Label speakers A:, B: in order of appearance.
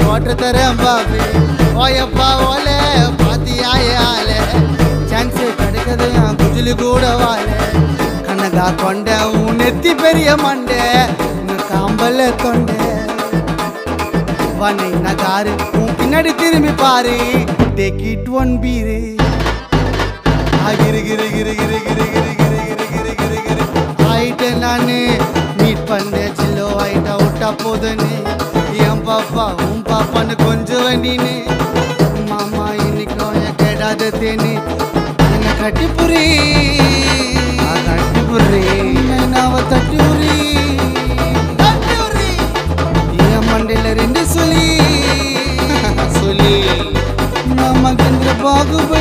A: கோட்டை தரேன் Bobby ஓயப்பா Olay பாத்தி ஆயாலே சான்ஸ் கிடைக்கிறது என் குஜிலு கூட வாழே கண்ணகா கொண்ட உன் நெத்தி பெரிய மண்டே காம்பல்ல கொண்டே வண்ணை நகாரு உன் பின்னாடி திரும்பி பாரு டேக் இட் ஒன் பீரு கிரு கிரு கிரு கிரு கிரு கிரு கிரு கிரு கிரு கிரு கிரு ஆயிட்டே நானு மீட் பண்ண சில்லோ ஆயிட்டா விட்டா போதுன்னு என் பாப்பா உன் பாப்பான்னு கொஞ்சம் வண்டின்னு மாமா இன்னைக்கும் என் கேடாத தேனு என்ன கட்டிப்புரி கட்டிப்புரி நாவ தட்டிப்புரி என் மண்டையில ரெண்டு சொல்லி சொல்லி நமக்கு பாகுபலி